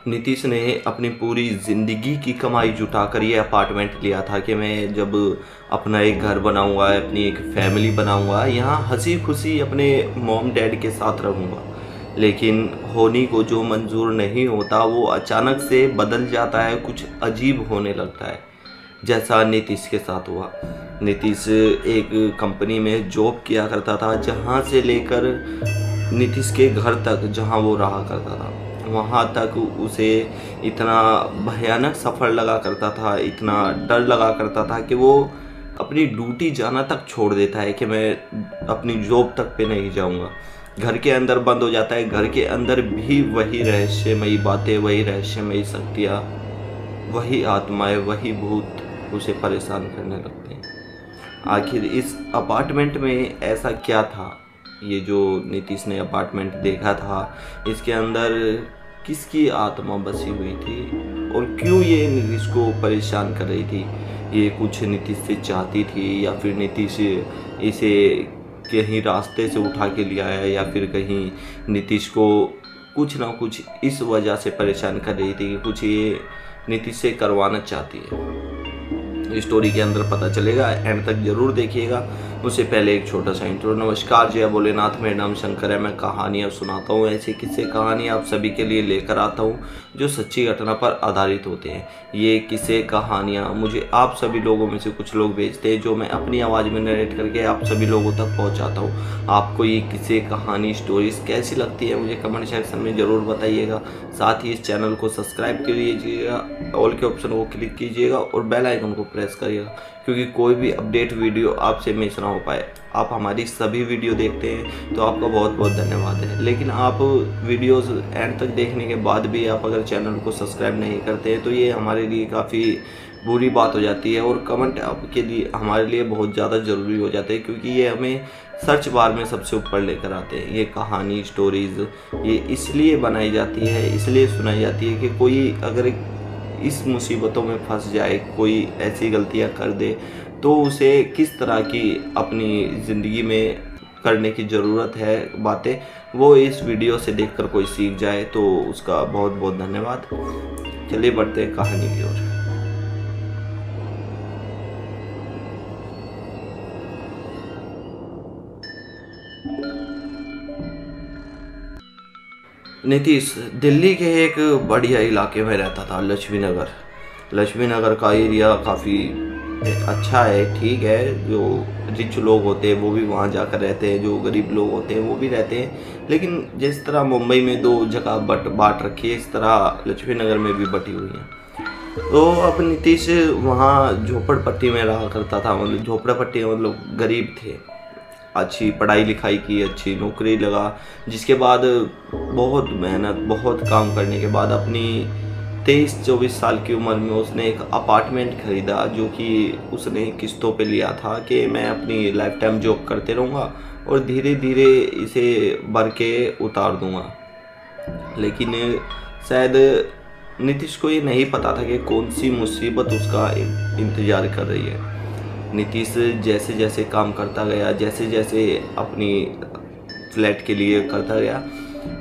नीतीश ने अपनी पूरी ज़िंदगी की कमाई जुटाकर ये अपार्टमेंट लिया था कि मैं जब अपना एक घर बनाऊंगा, अपनी एक फैमिली बनाऊंगा, यहाँ हंसी खुशी अपने मॉम डैड के साथ रहूंगा। लेकिन होनी को जो मंजूर नहीं होता वो अचानक से बदल जाता है, कुछ अजीब होने लगता है, जैसा नीतीश के साथ हुआ। नीतीश एक कंपनी में जॉब किया करता था, जहाँ से लेकर नीतीश के घर तक जहाँ वो रहा करता था वहाँ तक उसे इतना भयानक सफ़र लगा करता था, इतना डर लगा करता था कि वो अपनी ड्यूटी जाना तक छोड़ देता है कि मैं अपनी जॉब तक पे नहीं जाऊँगा। घर के अंदर बंद हो जाता है, घर के अंदर भी वही रहस्यमयी बातें, वही रहस्यमयी शक्तियाँ, वही आत्माएं, वही भूत उसे परेशान करने लगते हैं। आखिर इस अपार्टमेंट में ऐसा क्या था? ये जो नीतीश ने अपार्टमेंट देखा था, इसके अंदर किसकी आत्मा बसी हुई थी और क्यों ये नीतीश को परेशान कर रही थी? ये कुछ नीतीश से चाहती थी या फिर नीतीश इसे कहीं रास्ते से उठा के लिया है, या फिर कहीं नीतीश को कुछ ना कुछ इस वजह से परेशान कर रही थी कि कुछ ये नीतीश से करवाना चाहती है। स्टोरी के अंदर पता चलेगा, एंड तक जरूर देखिएगा। उससे पहले एक छोटा सा इंट्रो। नमस्कार, जय भोलेनाथ, मेरा नाम शंकर है। मैं कहानियाँ सुनाता हूँ, ऐसी किस्से कहानी आप सभी के लिए लेकर आता हूँ जो सच्ची घटना पर आधारित होते हैं। ये किस्से कहानियाँ मुझे आप सभी लोगों में से कुछ लोग भेजते हैं, जो मैं अपनी आवाज़ में नरेट करके आप सभी लोगों तक पहुँचाता हूँ। आपको ये किस्से कहानी स्टोरीज कैसी लगती है मुझे कमेंट सेक्शन में ज़रूर बताइएगा। साथ ही इस चैनल को सब्सक्राइब कीजिएगा, ऑल के ऑप्शन को क्लिक कीजिएगा और बेल आइकन को प्रेस करिएगा, क्योंकि कोई भी अपडेट वीडियो आपसे मिस ना हो पाए। आप हमारी सभी वीडियो देखते हैं तो आपका बहुत बहुत धन्यवाद है। लेकिन आप वीडियोस एंड तक देखने के बाद भी आप अगर चैनल को सब्सक्राइब नहीं करते हैं तो ये हमारे लिए काफ़ी बुरी बात हो जाती है, और कमेंट आपके लिए हमारे लिए बहुत ज़्यादा ज़रूरी हो जाते हैं, क्योंकि ये हमें सर्च बार में सबसे ऊपर लेकर आते हैं। ये कहानी स्टोरीज़ ये इसलिए बनाई जाती है, इसलिए सुनाई जाती है कि कोई अगर इस मुसीबतों में फंस जाए, कोई ऐसी गलतियां कर दे, तो उसे किस तरह की अपनी ज़िंदगी में करने की ज़रूरत है बातें, वो इस वीडियो से देखकर कोई सीख जाए तो उसका बहुत बहुत धन्यवाद। चलिए बढ़ते हैं कहानी की ओर। नीतीश दिल्ली के एक बढ़िया इलाके में रहता था, लक्ष्मी नगर। लक्ष्मी नगर का एरिया काफ़ी अच्छा है, ठीक है। जो रिच लोग होते हैं वो भी वहाँ जाकर रहते हैं, जो गरीब लोग होते हैं वो भी रहते हैं। लेकिन जिस तरह मुंबई में दो जगह बांट रखी है, इस तरह लक्ष्मी नगर में भी बटी हुई है। तो अब नीतीश वहाँ झोपड़पट्टी में रहा करता था, मतलब झोपड़पट्टी मतलब गरीब थे। अच्छी पढ़ाई लिखाई की, अच्छी नौकरी लगा, जिसके बाद बहुत मेहनत, बहुत काम करने के बाद अपनी 23-24 साल की उम्र में उसने एक अपार्टमेंट खरीदा, जो कि उसने किस्तों पे लिया था कि मैं अपनी लाइफ टाइम जॉब करते रहूँगा और धीरे धीरे इसे भर के उतार दूँगा। लेकिन शायद नीतीश को ये नहीं पता था कि कौन सी मुसीबत उसका इंतज़ार कर रही है। नीतीश जैसे जैसे काम करता गया, जैसे जैसे अपनी फ्लैट के लिए करता गया,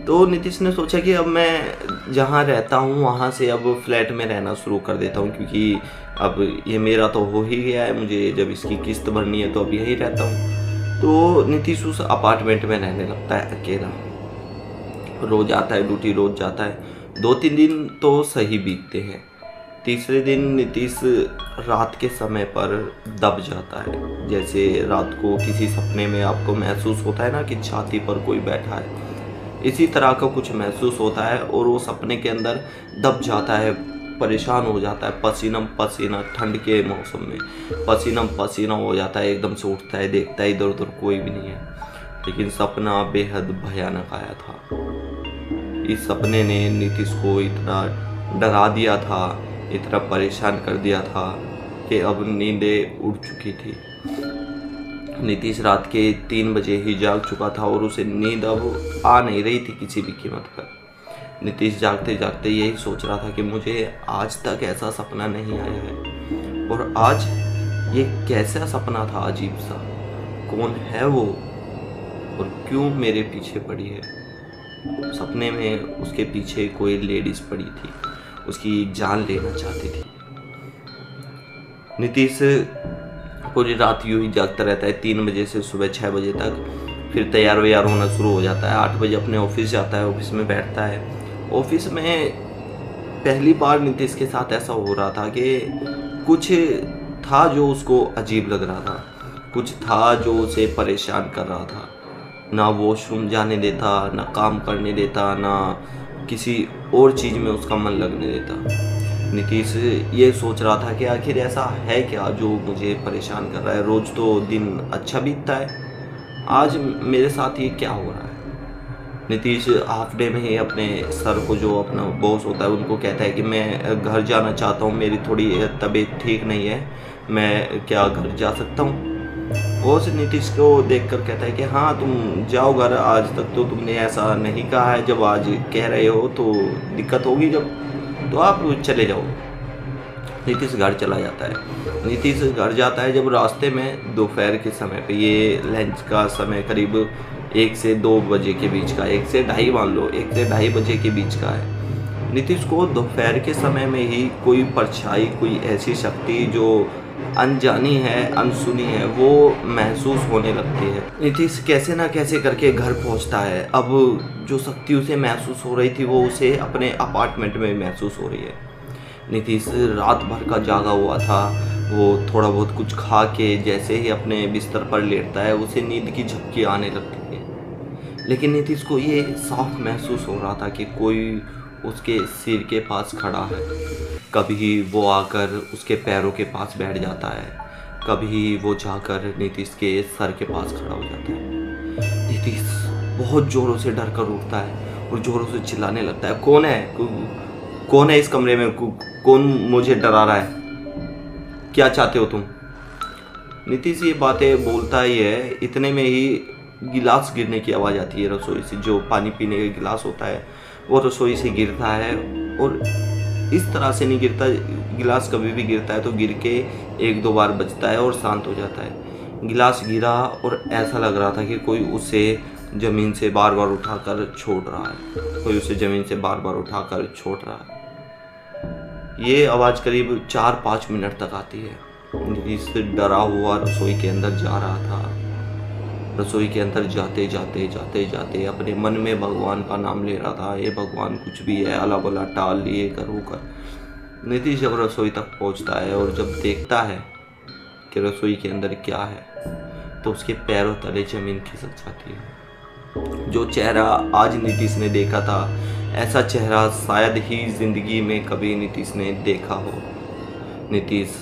तो नीतीश ने सोचा कि अब मैं जहाँ रहता हूँ वहाँ से अब फ्लैट में रहना शुरू कर देता हूँ, क्योंकि अब ये मेरा तो हो ही गया है, मुझे जब इसकी किस्त भरनी है तो अब यहीं रहता हूँ। तो नीतीश उस अपार्टमेंट में रहने लगता है अकेला। रोज़ आता है ड्यूटी, रोज़ जाता है। 2-3 दिन तो सही बीतते हैं। तीसरे दिन नीतीश रात के समय पर दब जाता है। जैसे रात को किसी सपने में आपको महसूस होता है ना कि छाती पर कोई बैठा है, इसी तरह का कुछ महसूस होता है, और वो सपने के अंदर दब जाता है, परेशान हो जाता है, पसीना पसीना, ठंड के मौसम में पसीना पसीना हो जाता है, एकदम से उठता है, देखता है इधर उधर कोई भी नहीं है। लेकिन सपना बेहद भयानक आया था। इस सपने ने नीतीश को इतना डरा दिया था, इतना परेशान कर दिया था कि अब नींदें उड़ चुकी थी। नीतीश रात के 3 बजे ही जाग चुका था और उसे नींद अब आ नहीं रही थी किसी भी कीमत पर। नीतीश जागते जागते यही सोच रहा था कि मुझे आज तक ऐसा सपना नहीं आया है, और आज ये कैसा सपना था अजीब सा, कौन है वो और क्यों मेरे पीछे पड़ी है। सपने में उसके पीछे कोई लेडीज़ पड़ी थी, उसकी जान लेना चाहती थी। नीतीश पूरी रात यूँ ही जागता रहता है, 3 बजे से सुबह 6 बजे तक। फिर तैयार वैयार होना शुरू हो जाता है, 8 बजे अपने ऑफिस जाता है, ऑफिस में बैठता है। ऑफिस में पहली बार नीतीश के साथ ऐसा हो रहा था कि कुछ था जो उसको अजीब लग रहा था, कुछ था जो उसे परेशान कर रहा था। ना वॉशरूम जाने देता, ना काम करने देता, ना किसी और चीज़ में उसका मन लगने देता। नीतीश ये सोच रहा था कि आखिर ऐसा है क्या जो मुझे परेशान कर रहा है। रोज़ तो दिन अच्छा बीतता है, आज मेरे साथ ये क्या हो रहा है। नीतीश हाफ डे में ही अपने सर को, जो अपना बॉस होता है, उनको कहता है कि मैं घर जाना चाहता हूँ, मेरी थोड़ी तबीयत ठीक नहीं है, मैं क्या घर जा सकता हूँ। बॉस नीतीश को देखकर कहता है कि हाँ तुम जाओ घर, आज तक तो तुमने ऐसा नहीं कहा है, जब आज कह रहे हो तो दिक्कत होगी, जब तो आप चले जाओ। नीतीश घर चला जाता है। नीतीश घर जाता है जब रास्ते में दोपहर के समय पे, ये लंच का समय करीब 1 से 2 बजे के बीच का, 1 से ढाई मान लो, 1 से ढाई बजे के बीच का है। नीतीश को दोपहर के समय में ही कोई परछाई, कोई ऐसी शक्ति जो अनजानी है, अनसुनी है, वो महसूस होने लगती है। नीतीश कैसे ना कैसे करके घर पहुंचता है। अब जो शक्ति उसे महसूस हो रही थी वो उसे अपने अपार्टमेंट में महसूस हो रही है। नीतीश रात भर का जागा हुआ था, वो थोड़ा बहुत कुछ खा के जैसे ही अपने बिस्तर पर लेटता है उसे नींद की झपकी आने लगती है। लेकिन नीतीश को ये साफ महसूस हो रहा था कि कोई उसके सिर के पास खड़ा है। कभी वो आकर उसके पैरों के पास बैठ जाता है, कभी वो जाकर नीतीश के सर के पास खड़ा हो जाता है। नीतीश बहुत ज़ोरों से डर कर उठता है और ज़ोरों से चिल्लाने लगता है, कौन है, कौन है इस कमरे में, कौन मुझे डरा रहा है, क्या चाहते हो तुम। नीतीश ये बातें बोलता ही है, इतने में ही गिलास गिरने की आवाज़ आती है रसोई से। जो पानी पीने का गिलास होता है वो रसोई से गिरता है, और इस तरह से नहीं गिरता, गिलास कभी भी गिरता है तो गिर के 1-2 बार बजता है और शांत हो जाता है। गिलास गिरा और ऐसा लग रहा था कि कोई उसे ज़मीन से बार बार उठाकर छोड़ रहा है, कोई उसे ज़मीन से बार बार उठाकर छोड़ रहा है। ये आवाज़ करीब 4-5 मिनट तक आती है। नीतीश डरा हुआ रसोई के अंदर जा रहा था। रसोई के अंदर जाते जाते अपने मन में भगवान का नाम ले रहा था, ये भगवान कुछ भी है, अला बला टाल, ये कर वो कर। नीतीश जब रसोई तक पहुंचता है और जब देखता है कि रसोई के अंदर क्या है तो उसके पैरों तले ज़मीन खिसक जाती है। जो चेहरा आज नीतीश ने देखा था, ऐसा चेहरा शायद ही ज़िंदगी में कभी नीतीश ने देखा हो। नीतीश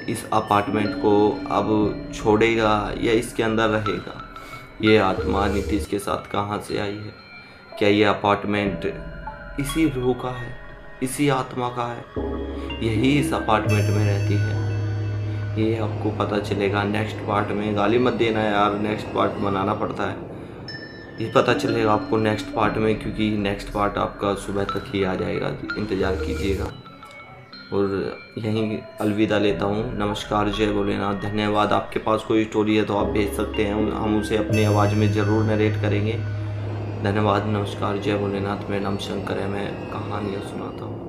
इस अपार्टमेंट को अब छोड़ेगा या इसके अंदर रहेगा, ये आत्मा नीतीश के साथ कहाँ से आई है। क्या ये अपार्टमेंट इसी रूह का है, इसी आत्मा का है, यही इस अपार्टमेंट में रहती है। ये आपको पता चलेगा नेक्स्ट पार्ट में। गाली मत देना यार, नेक्स्ट पार्ट बनाना पड़ता है। ये पता चलेगा आपको नेक्स्ट पार्ट में, क्योंकि नेक्स्ट पार्ट आपका सुबह तक ही आ जाएगा, इंतज़ार कीजिएगा। और यहीं अलविदा लेता हूँ। नमस्कार, जय भोलेनाथ, धन्यवाद। आपके पास कोई स्टोरी है तो आप भेज सकते हैं, हम उसे अपनी आवाज़ में ज़रूर नरेट करेंगे। धन्यवाद, नमस्कार, जय भोलेनाथ। मेरा नाम शंकर है, मैं कहानियाँ सुनाता हूँ।